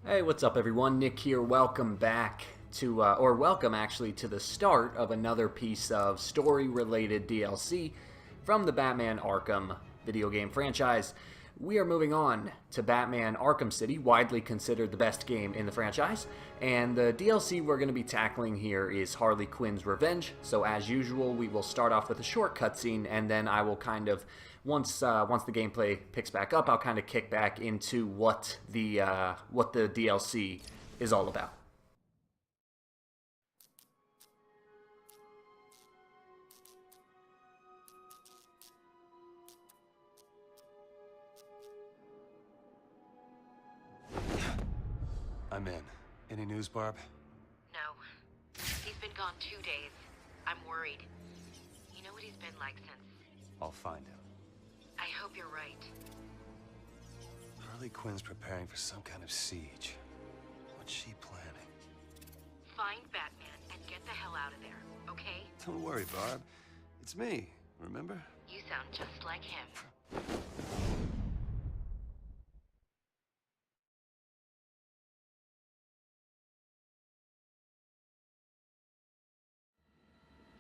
Hey, what's up everyone? Nick here. Welcome back to, welcome actually to the start of another piece of story-related DLC from the Batman Arkham video game franchise. We are moving on to Batman Arkham City, widely considered the best game in the franchise, and the DLC we're going to be tackling here is Harley Quinn's Revenge. So as usual, we will start off with a short cutscene, and then I will kind of, once the gameplay picks back up, I'll kind of kick back into what the DLC is all about. I'm in. Any news, Barb? No. He's been gone 2 days. I'm worried. You know what he's been like since... I'll find him. I hope you're right. Harley Quinn's preparing for some kind of siege. What's she planning? Find Batman and get the hell out of there, okay? Don't worry, Barb. It's me, remember? You sound just like him.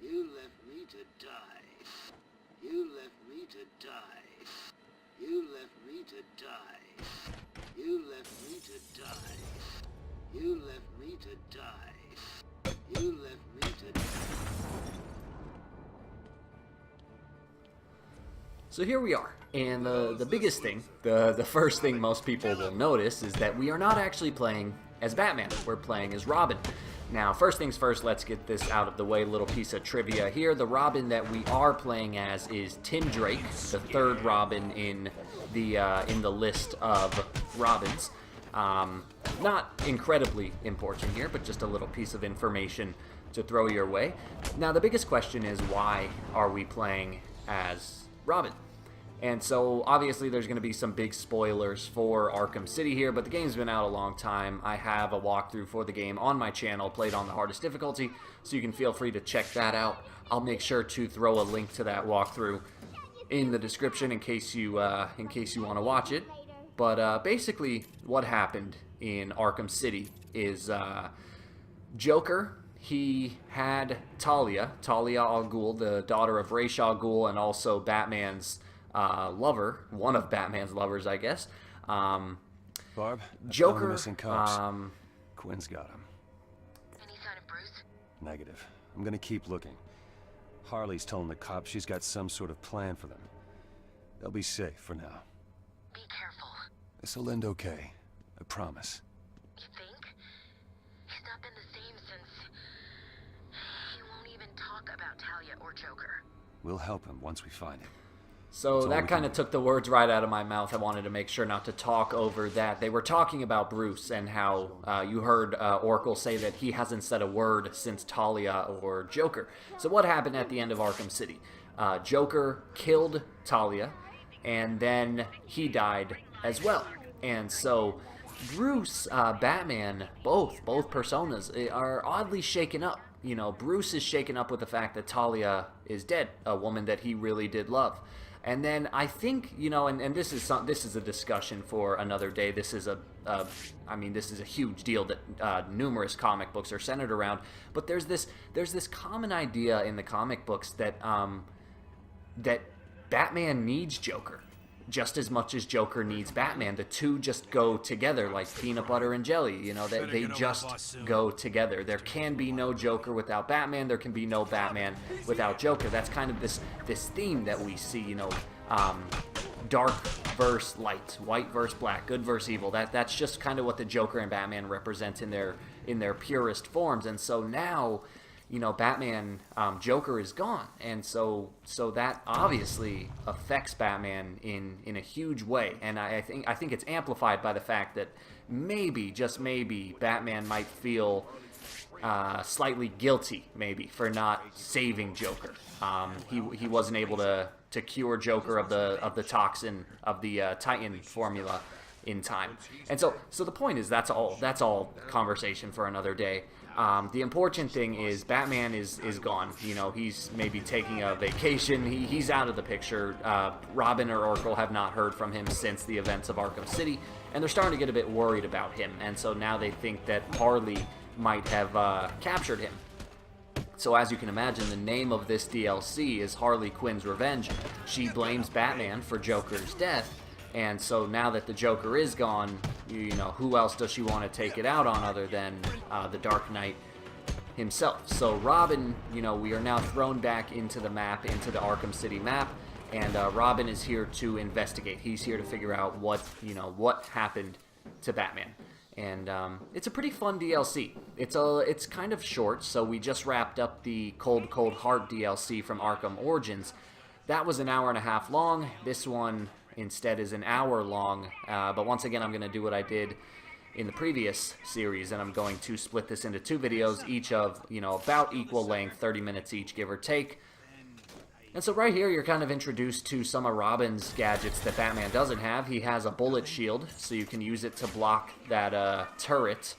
You left me to die. You left me to die. You left me to die. You left me to die. You left me to die. You left me to die. So here we are, and the biggest thing, the first thing most people will notice is that we are not actually playing as Batman, we're playing as Robin. Now, first things first, let's get this out of the way, little piece of trivia here. The Robin that we are playing as is Tim Drake, the third Robin in the list of Robins. Not incredibly important here, but just a little piece of information to throw your way. Now, the biggest question is, why are we playing as Robin? And so, obviously, there's going to be some big spoilers for Arkham City here, but the game's been out a long time. I have a walkthrough for the game on my channel, played on the hardest difficulty, so you can feel free to check that out. I'll make sure to throw a link to that walkthrough in the description in case you want to watch it. But basically, what happened in Arkham City is Joker. He had Talia al Ghul, the daughter of Ra's al Ghul, and also Batman's lover, one of Batman's lovers, I guess. Barb, Joker, missing cops. Quinn's got him. Any sign of Bruce? Negative. I'm gonna keep looking. Harley's telling the cops she's got some sort of plan for them. They'll be safe for now. Be careful. This'll end okay. I promise. You think? He's not been the same since... He won't even talk about Talia or Joker. We'll help him once we find him. So that kind of took the words right out of my mouth. I wanted to make sure not to talk over that. They were talking about Bruce and how you heard Oracle say that he hasn't said a word since Talia or Joker. So what happened at the end of Arkham City? Joker killed Talia, and then he died as well. And so Bruce, Batman, both personas are oddly shaken up. You know, Bruce is shaken up with the fact that Talia is dead, a woman that he really did love. And then I think, you know, and this is a discussion for another day. This is this is a huge deal that numerous comic books are centered around. But there's this common idea in the comic books that that Batman needs Joker just as much as Joker needs Batman. The two just go together like peanut butter and jelly. You know, they just go together. There can be no Joker without Batman. There can be no Batman without Joker. That's kind of this theme that we see, you know, dark versus light, white versus black, good versus evil. That's just kind of what the Joker and Batman represent in their purest forms. And so now, you know, Batman, Joker is gone, and so that obviously affects Batman in a huge way, and I think it's amplified by the fact that maybe, just maybe, Batman might feel slightly guilty, maybe, for not saving Joker. He wasn't able to cure Joker of the toxin of the Titan formula in time. And so the point is that's all conversation for another day. The important thing is Batman is gone. You know, he's maybe taking a vacation. He's out of the picture. Robin or Oracle have not heard from him since the events of Arkham City, and they're starting to get a bit worried about him. And so now they think that Harley might have captured him. So as you can imagine, the name of this DLC is Harley Quinn's Revenge. She blames Batman for Joker's death. And so now that the Joker is gone, you know, who else does she want to take it out on other than the Dark Knight himself? So Robin, you know, we are now thrown back into the map, into the Arkham City map, and Robin is here to investigate. He's here to figure out what happened to Batman. And it's a pretty fun DLC. It's kind of short, so we just wrapped up the Cold Cold Heart DLC from Arkham Origins. That was an hour and a half long. This one instead is an hour long, but once again I'm going to do what I did in the previous series, and I'm going to split this into 2 videos, each of, you know, about equal length, 30 minutes each, give or take. And so right here you're kind of introduced to some of Robin's gadgets that Batman doesn't have. He has a bullet shield, so you can use it to block that turret.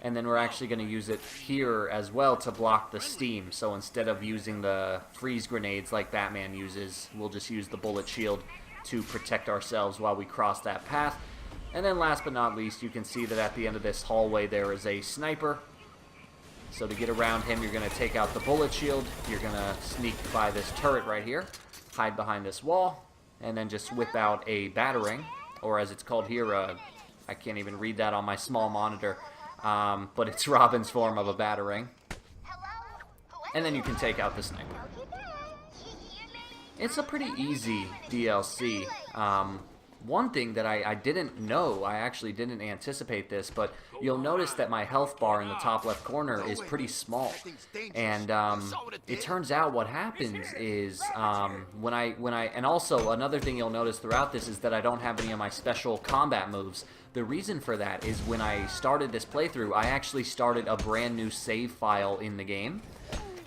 And then we're actually going to use it here as well to block the steam. So instead of using the freeze grenades like Batman uses, we'll just use the bullet shield to protect ourselves while we cross that path. And then last but not least, you can see that at the end of this hallway there is a sniper. So to get around him, you're going to take out the bullet shield, you're going to sneak by this turret right here, hide behind this wall, and then just whip out a batarang, or as it's called here, I can't even read that on my small monitor, but it's Robin's form of a batarang. And then you can take out the sniper. It's a pretty easy DLC. One thing that I didn't know, I actually didn't anticipate this, but you'll notice that my health bar in the top left corner is pretty small. And it turns out what happens is and also another thing you'll notice throughout this is that I don't have any of my special combat moves. The reason for that is when I started this playthrough, I actually started a brand new save file in the game.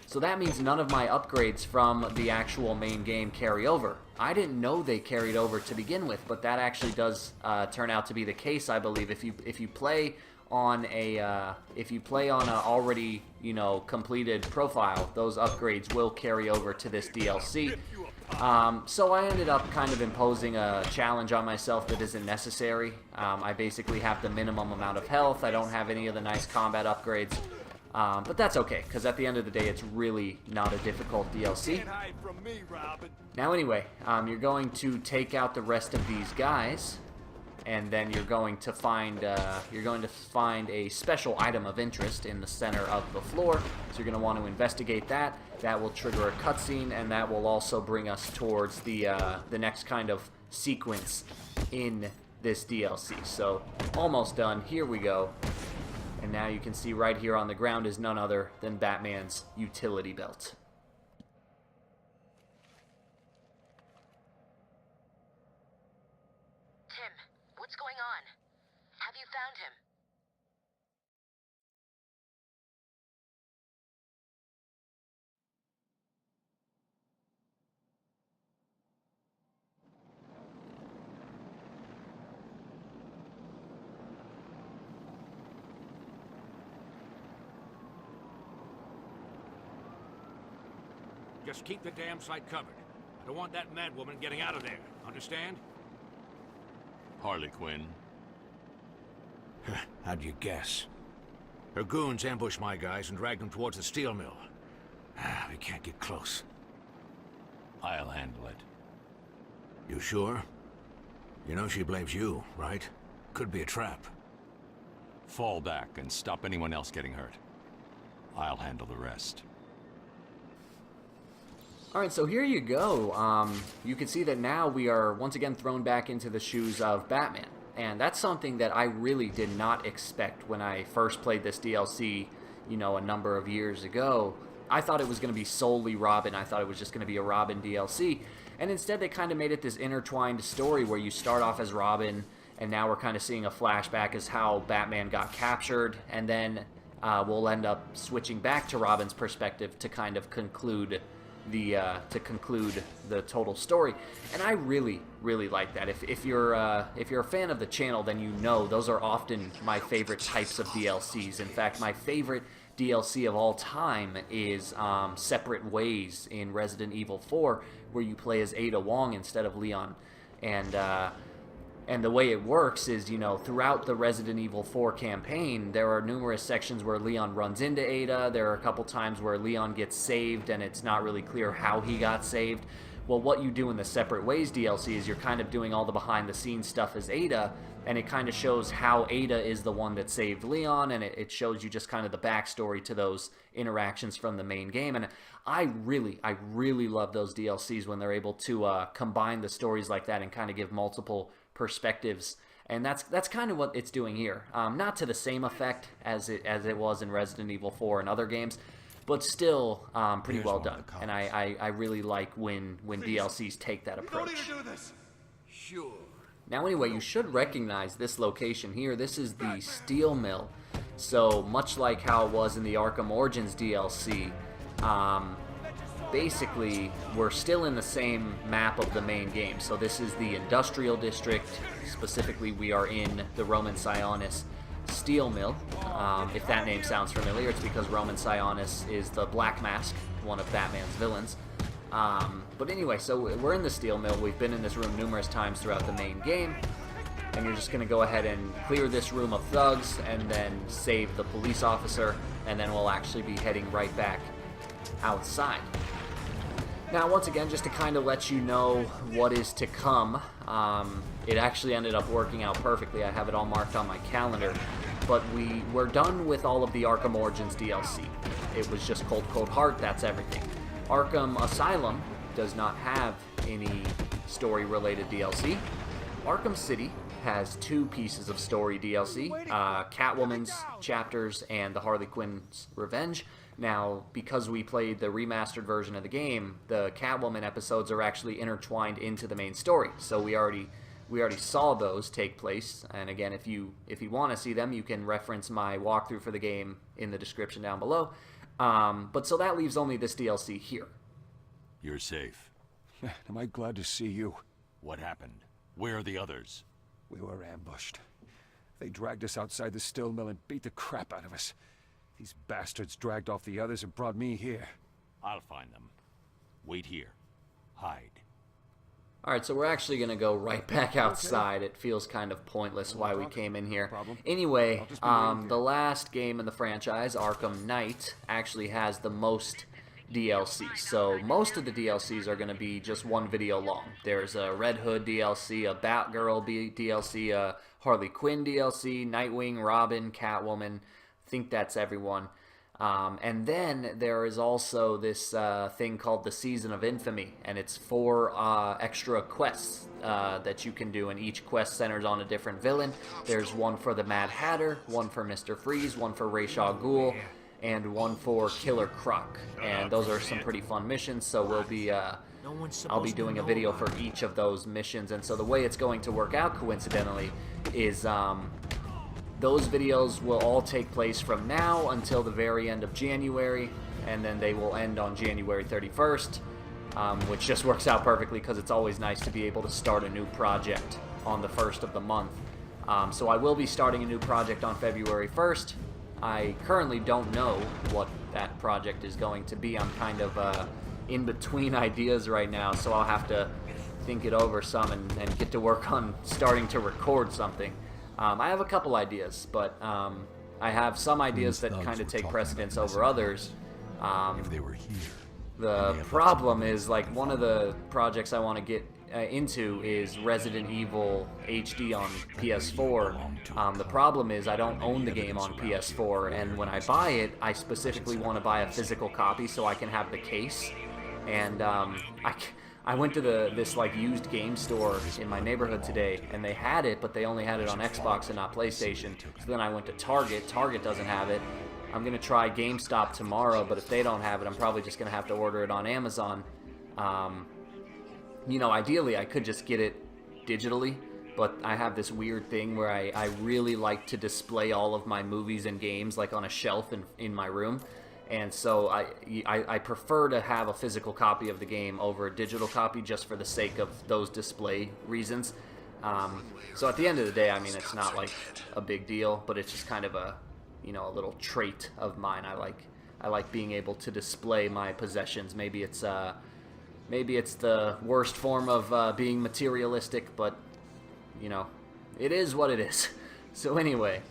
So that means none of my upgrades from the actual main game carry over. I didn't know they carried over to begin with, but that actually does turn out to be the case, I believe. If you play on a already, you know, completed profile, those upgrades will carry over to this DLC. So I ended up kind of imposing a challenge on myself that isn't necessary. I basically have the minimum amount of health. I don't have any of the nice combat upgrades. But that's okay, because at the end of the day, it's really not a difficult DLC. Now anyway, you're going to take out the rest of these guys, and then you're going to find a special item of interest in the center of the floor. So you're going to want to investigate that. That will trigger a cutscene, and that will also bring us towards the next kind of sequence in this DLC. So almost done. Here we go. And now you can see right here on the ground is none other than Batman's utility belt. Tim, what's going on? Have you found him? Just keep the damn site covered. I don't want that mad woman getting out of there. Understand? Harley Quinn. How'd you guess? Her goons ambushed my guys and dragged them towards the steel mill. We can't get close. I'll handle it. You sure? You know she blames you, right? Could be a trap. Fall back and stop anyone else getting hurt. I'll handle the rest. Alright, so here you go. You can see that now we are once again thrown back into the shoes of Batman. And that's something that I really did not expect when I first played this DLC, you know, a number of years ago. I thought it was going to be solely Robin. I thought it was just going to be a Robin DLC. And instead they kind of made it this intertwined story where you start off as Robin, and now we're kind of seeing a flashback as how Batman got captured, and then we'll end up switching back to Robin's perspective to kind of conclude to conclude the total story, and I really like that. If you're a fan of the channel, then you know those are often my favorite types of DLCs. In fact, my favorite DLC of all time is Separate Ways in Resident Evil 4, where you play as Ada Wong instead of Leon, and the way it works is, you know, throughout the Resident Evil 4 campaign, there are numerous sections where Leon runs into Ada. There are a couple times where Leon gets saved, and it's not really clear how he got saved. Well, what you do in the Separate Ways DLC is you're kind of doing all the behind-the-scenes stuff as Ada, and it kind of shows how Ada is the one that saved Leon, and it shows you just kind of the backstory to those interactions from the main game. And I really love those DLCs when they're able to combine the stories like that and kind of give multiple perspectives, and that's kind of what it's doing here. Not to the same effect as it was in Resident Evil 4 and other games, but still pretty well done. And I really like when DLCs take that approach. Sure. Now anyway, you should recognize this location here. This is the steel mill. So much like how it was in the Arkham Origins DLC, basically, we're still in the same map of the main game. So this is the industrial district. Specifically, we are in the Roman Sionis steel mill. If that name sounds familiar, it's because Roman Sionis is the Black Mask, one of Batman's villains. But anyway, so we're in the steel mill. We've been in this room numerous times throughout the main game. And you're just going to go ahead and clear this room of thugs and then save the police officer. And then we'll actually be heading right back outside. Now, once again, just to kind of let you know what is to come, it actually ended up working out perfectly. I have it all marked on my calendar, but we're done with all of the Arkham Origins DLC. It was just Cold Heart, that's everything. Arkham Asylum does not have any story-related DLC. Arkham City has 2 pieces of story DLC, Catwoman's chapters and the Harley Quinn's Revenge. Now, because we played the remastered version of the game, the Catwoman episodes are actually intertwined into the main story. So we already saw those take place. And again, if you want to see them, you can reference my walkthrough for the game in the description down below. But so that leaves only this DLC here. You're safe. Am I glad to see you? What happened? Where are the others? We were ambushed. They dragged us outside the steel mill and beat the crap out of us. These bastards dragged off the others and brought me here. I'll find them. Wait here. Hide. Alright, so we're actually going to go right back outside. It feels kind of pointless why we came in here. Anyway, the last game in the franchise, Arkham Knight, actually has the most DLC. So most of the DLCs are going to be just one video long. There's a Red Hood DLC, a Batgirl DLC, a Harley Quinn DLC, Nightwing, Robin, Catwoman. I think that's everyone. And then there is also this thing called the Season of Infamy, and it's 4 extra quests that you can do, and each quest centers on a different villain. There's one for the Mad Hatter, one for Mr. Freeze, one for Ra's al Ghul, and one for Killer Croc. And those are some pretty fun missions, so I'll be doing a video for each of those missions. And so the way it's going to work out, coincidentally, is those videos will all take place from now until the very end of January, and then they will end on January 31st, which just works out perfectly because it's always nice to be able to start a new project on the 1st of the month. So I will be starting a new project on February 1st. I currently don't know what that project is going to be. I'm kind of in between ideas right now, so I'll have to think it over some and get to work on starting to record something. I have a couple ideas, but I have some ideas that kind of take precedence over others. If they were here. The problem is, like, one of the projects I want to get into is Resident Evil HD on PS4. The problem is I don't own the game on PS4, and when I buy it, I specifically want to buy a physical copy so I can have the case. And I went to this like used game store in my neighborhood today, and they had it, but they only had it on Xbox and not PlayStation. So then I went to Target. Target doesn't have it. I'm gonna try GameStop tomorrow, but if they don't have it, I'm probably just gonna have to order it on Amazon. You know, ideally I could just get it digitally, but I have this weird thing where I really like to display all of my movies and games like on a shelf in my room. And so I prefer to have a physical copy of the game over a digital copy just for the sake of those display reasons. So at the end of the day, I mean, it's not like a big deal, but it's just kind of a, you know, a little trait of mine. I like being able to display my possessions. Maybe it's the worst form of being materialistic, but you know, it is what it is. So anyway,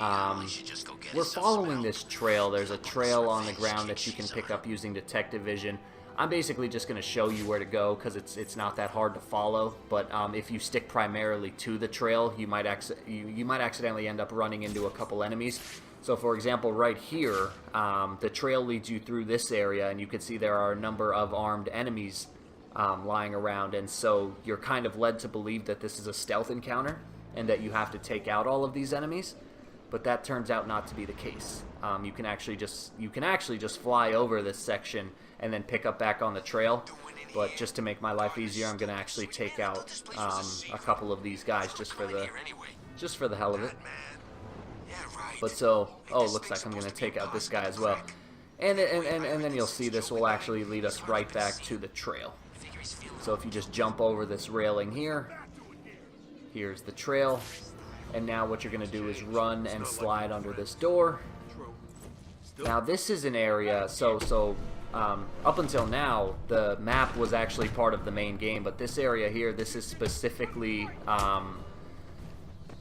we're following this trail. There's a trail on the ground that you can pick up using detective vision. I'm basically just going to show you where to go because it's not that hard to follow. But if you stick primarily to the trail, you might accidentally end up running into a couple enemies. So for example, right here, the trail leads you through this area, and you can see there are a number of armed enemies lying around. And so you're kind of led to believe that this is a stealth encounter and that you have to take out all of these enemies. But that turns out not to be the case. You can actually just fly over this section and then pick up back on the trail. But just to make my life easier, I'm going to actually take out a couple of these guys just for the hell of it. But so, oh, looks like I'm going to take out this guy as well. And then you'll see this will actually lead us right back to the trail. So if you just jump over this railing here, here's the trail. And now what you're going to do is run and slide under this door. Now this is an area, so up until now, the map was actually part of the main game, but this area here, this is specifically,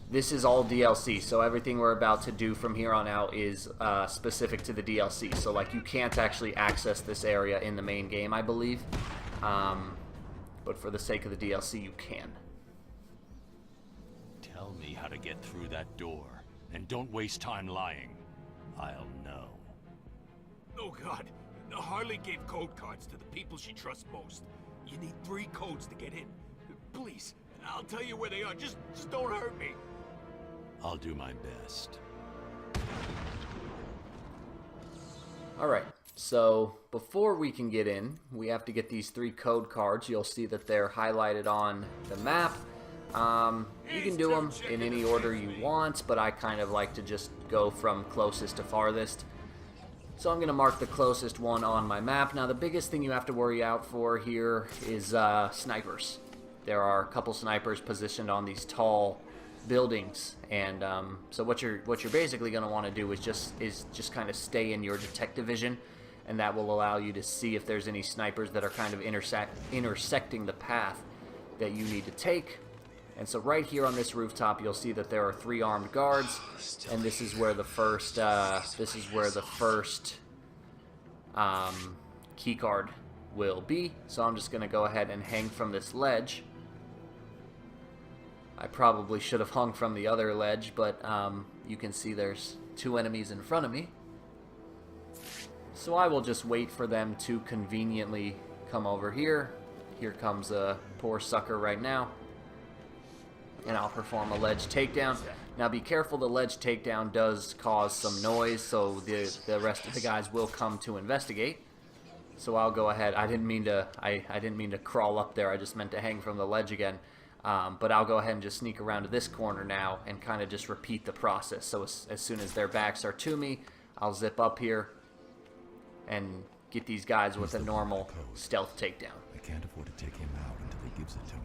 this is all DLC, so everything we're about to do from here on out is specific to the DLC. So like you can't actually access this area in the main game, I believe, but for the sake of the DLC, you can. Tell me how to get through that door, and don't waste time lying. I'll know. Oh God, Harley gave code cards to the people she trusts most. You need 3 codes to get in. Please, I'll tell you where they are. Just don't hurt me. I'll do my best. Alright, so before we can get in, we have to get these 3 code cards. You'll see that they're highlighted on the map. You can do them in any order you want, but I kind of like to just go from closest to farthest. So I'm going to mark the closest one on my map. Now the biggest thing you have to worry out for here is snipers. There are a couple snipers positioned on these tall buildings, and so what you're basically going to want to do is just kind of stay in your detective vision, and that will allow you to see if there's any snipers that are kind of intersecting the path that you need to take. And so right here on this rooftop, you'll see that there are 3 armed guards, and this is where the first key card will be. So I'm just going to go ahead and hang from this ledge. I probably should have hung from the other ledge, but you can see there's 2 enemies in front of me. So I will just wait for them to conveniently come over here. Here comes a poor sucker right now. And I'll perform a ledge takedown. Now be careful, the ledge takedown does cause some noise, so the rest of the guys will come to investigate. So I'll go ahead. I didn't mean to crawl up there. I just meant to hang from the ledge again. But I'll go ahead and just sneak around to this corner now and kind of just repeat the process. So as soon as their backs are to me, I'll zip up here and get these guys with a normal stealth takedown. I can't afford to take him out until he gives it to me.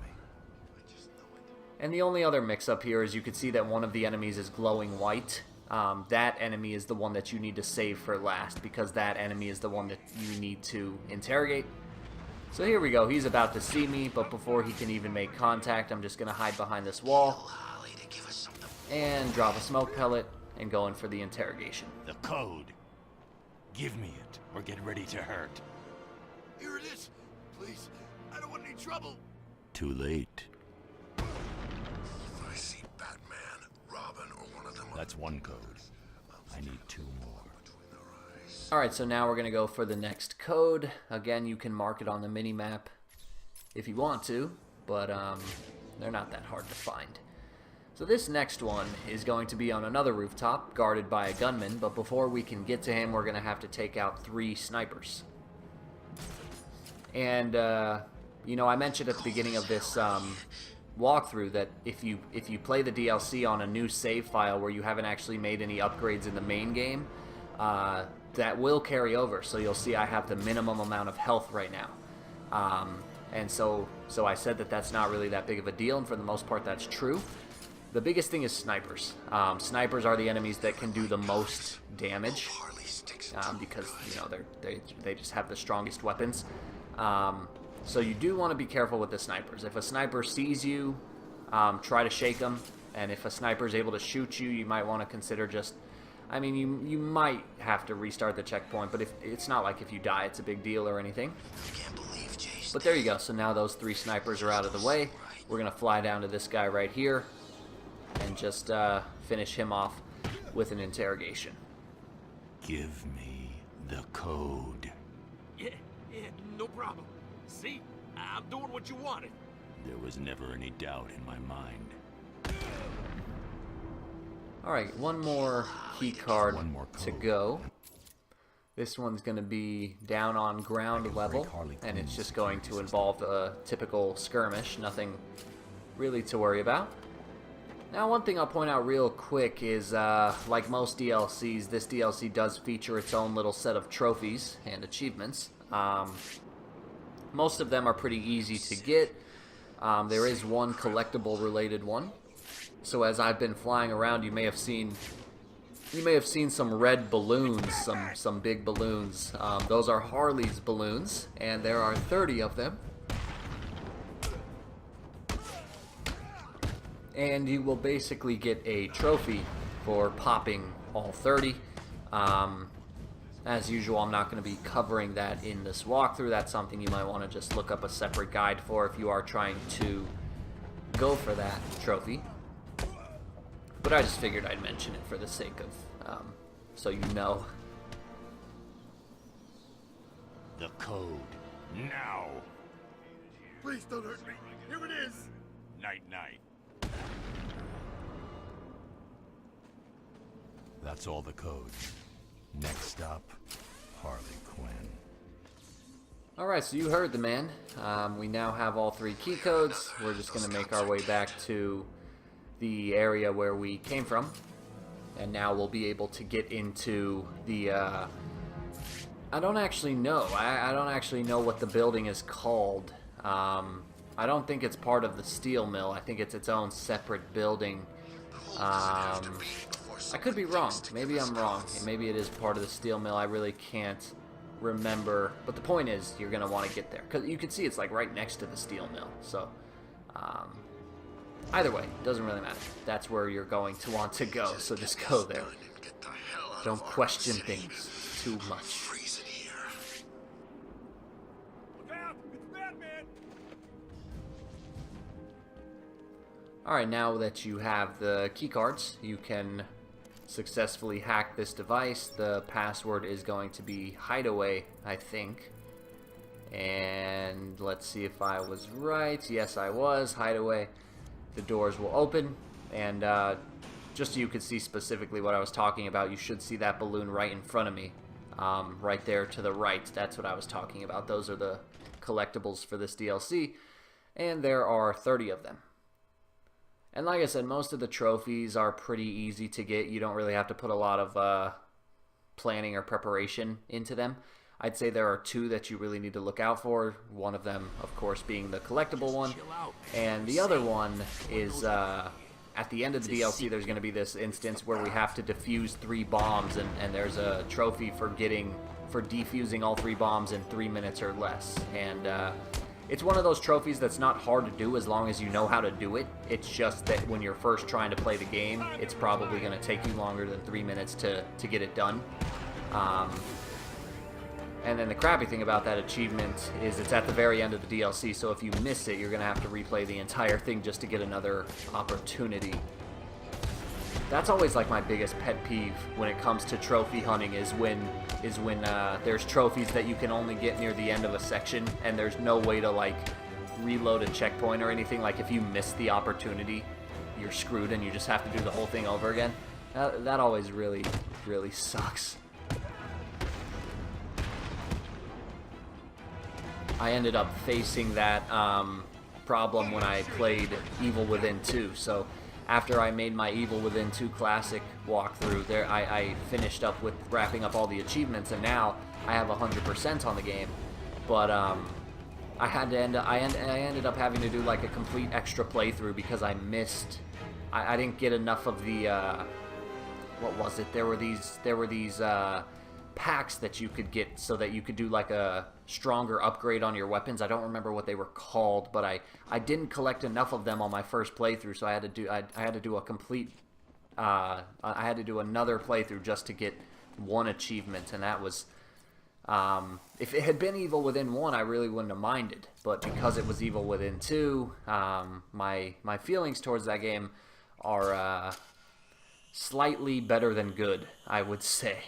And the only other mix-up here is you can see that one of the enemies is glowing white. That enemy is the one that you need to save for last, because that enemy is the one that you need to interrogate. So here we go. He's about to see me, but before he can even make contact, I'm just going to hide behind this wall and drop a smoke pellet and go in for the interrogation. The code. Give me it, or get ready to hurt. Here it is. Please, I don't want any trouble. Too late. If I see Batman, Robin, or one of them... That's 1 code. I need 2 more. Alright, so now we're going to go for the next code. Again, you can mark it on the mini-map if you want to, but they're not that hard to find. So this next one is going to be on another rooftop, guarded by a gunman, but before we can get to him, we're going to have to take out 3 snipers. And, you know, I mentioned at the beginning of this walkthrough that if you play the DLC on a new save file where you haven't actually made any upgrades in the main game, that will carry over. So you'll see I have the minimum amount of health right now. And so I said that that's not really that big of a deal, and for the most part that's true. The biggest thing is snipers. Snipers are the enemies that can do the most damage, because, you know, they just have the strongest weapons. So you do want to be careful with the snipers. If a sniper sees you, try to shake them, and if a sniper is able to shoot you, you might want to consider just, I mean, you might have to restart the checkpoint, but if it's not like if you die it's a big deal or anything. But there you go. So now those 3 snipers are out of the way. We're gonna fly down to this guy right here and just finish him off with an interrogation. Give me the code. Yeah, no problem. See, I'm doing what you wanted. There was never any doubt in my mind. Alright, one more key card One more to code. go. This one's going to be down on ground level, Harley and it's Quinn's just going to involve a typical skirmish, nothing really to worry about. Now, one thing I'll point out real quick is, like most DLCs, this DLC does feature its own little set of trophies and achievements. Most of them are pretty easy to get. There is one collectible related one. So as I've been flying around, you may have seen some red balloons, some big balloons. Those are Harley's balloons, and there are 30 of them. And you will basically get a trophy for popping all 30. As usual, I'm not going to be covering that in this walkthrough. That's something you might want to just look up a separate guide for if you are trying to go for that trophy. But I just figured I'd mention it for the sake of, so you know. The code. Now. Please don't hurt me. Here it is. Night-night. That's all the codes. Next up, Harley Quinn. Alright, so you heard the man. We now have all 3 key codes. We're just going to make our way back to the area where we came from. And now we'll be able to get into the, I don't actually know. I don't actually know what the building is called. I don't think it's part of the steel mill. I think it's its own separate building. I could be wrong. Maybe I'm wrong. Maybe it is part of the steel mill. I really can't remember. But the point is, you're going to want to get there. Because you can see it's like right next to the steel mill. So, either way, doesn't really matter. That's where you're going to want to go. So just go there. Don't question things too much. Look out! It's Batman! Alright, now that you have the keycards, you can successfully hack this device. The password is going to be hideaway, I think. And let's see if I was right. Yes, I was. Hideaway. The doors will open, and just so you could see specifically what I was talking about, you should see that balloon right in front of me. Right there to the right. That's what I was talking about. Those are the collectibles for this DLC, and there are 30 of them. And like I said, most of the trophies are pretty easy to get. You don't really have to put a lot of planning or preparation into them. I'd say there are 2 that you really need to look out for. One of them, of course, being the collectible one. And the other one is, at the end of the DLC, there's going to be this instance where we have to defuse 3 bombs. And there's a trophy for defusing all 3 bombs in 3 minutes or less. And it's one of those trophies that's not hard to do as long as you know how to do it. It's just that when you're first trying to play the game, it's probably going to take you longer than 3 minutes to get it done. And then the crappy thing about that achievement is it's at the very end of the DLC, so if you miss it, you're going to have to replay the entire thing just to get another opportunity. That's always like my biggest pet peeve when it comes to trophy hunting is when there's trophies that you can only get near the end of a section and there's no way to like reload a checkpoint or anything. Like if you miss the opportunity, you're screwed and you just have to do the whole thing over again. That always really sucks. I ended up facing that problem when I played Evil Within 2, so after I made my Evil Within 2 Classic walkthrough, there I finished up with wrapping up all the achievements, and now I have 100% on the game. But I ended up having to do like a complete extra playthrough because I missed. I didn't get enough of the what was it? There were these packs that you could get so that you could do like a stronger upgrade on your weapons. I don't remember what they were called, but I didn't collect enough of them on my first playthrough, so I had to do a complete I had to do another playthrough just to get one achievement, and that was if it had been Evil Within 1, I really wouldn't have minded, but because it was Evil Within 2, my feelings towards that game are slightly better than good, I would say.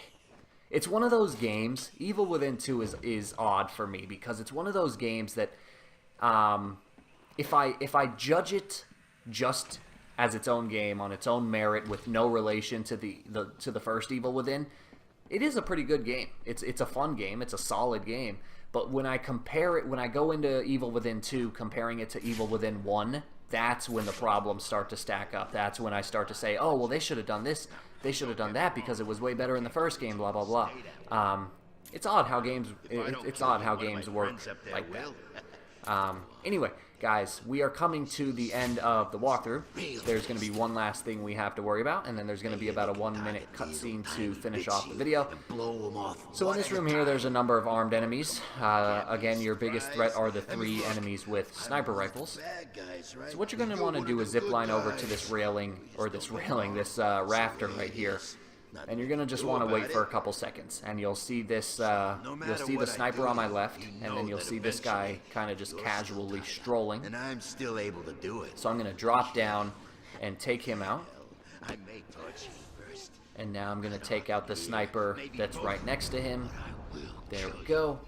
It's one of those games. Evil Within 2 is odd for me because it's one of those games that, if I judge it just as its own game on its own merit with no relation to the first Evil Within, it is a pretty good game. It's a fun game. It's a solid game. But when I compare it, when I go into Evil Within 2, comparing it to Evil Within 1, that's when the problems start to stack up. That's when I start to say, oh, well, they should have done this. They should have done that because it was way better in the first game, blah, blah, blah. It's odd how games, it's odd how games work like that. Anyway, guys, we are coming to the end of the walkthrough. There's going to be one last thing we have to worry about, and then there's going to be about a 1-minute cutscene to finish off the video. So in this room here, there's a number of armed enemies. Again, your biggest threat are the 3 enemies with sniper rifles. So what you're going to want to do is zip line over to this railing, or this rafter right here. And you're gonna just want to wait for a couple seconds, and you'll see this. You'll see the sniper on my left, and then you'll see this guy kind of just casually strolling. And I'm still able to do it. So I'm gonna drop down and take him out. I may touch you first. And now I'm gonna take out the sniper that's right next to him. There we go.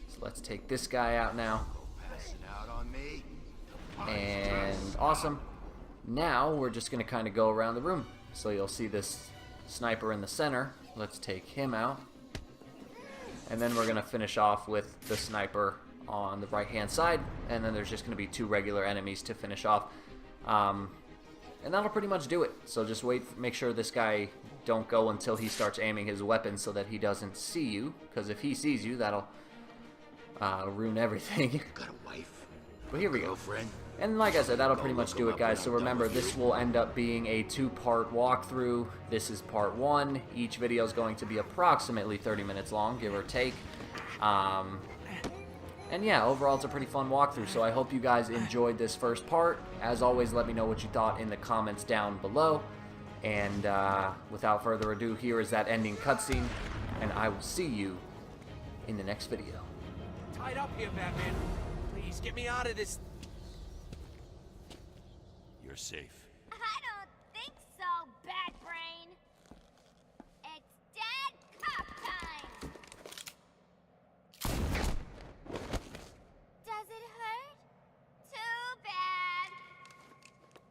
So let's take this guy out now. And awesome. Now we're just gonna kind of go around the room. So you'll see this sniper in the center. Let's take him out. And then we're going to finish off with the sniper on the right hand side. And then there's just going to be 2 regular enemies to finish off. And that'll pretty much do it. So just wait, make sure this guy don't go until he starts aiming his weapon so that he doesn't see you. Because if he sees you, that'll ruin everything. Got a wife? But here we go. Girlfriend? And like I said, that'll pretty much do it, guys. So remember, this will end up being a 2-part walkthrough. This is part 1. Each video is going to be approximately 30 minutes long, give or take. And yeah, overall, it's a pretty fun walkthrough. So I hope you guys enjoyed this first part. As always, let me know what you thought in the comments down below. And without further ado, here is that ending cutscene. And I will see you in the next video. Tied up here, Batman. Please get me out of this. You're safe. I don't think so, Bad Brain. It's dead cop time. Does it hurt? Too bad.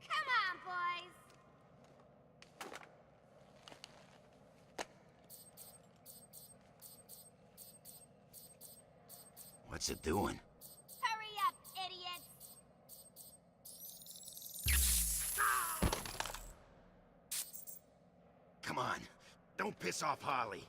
Come on, boys. What's it doing? Hurry up, idiots. Come on. Don't piss off Harley.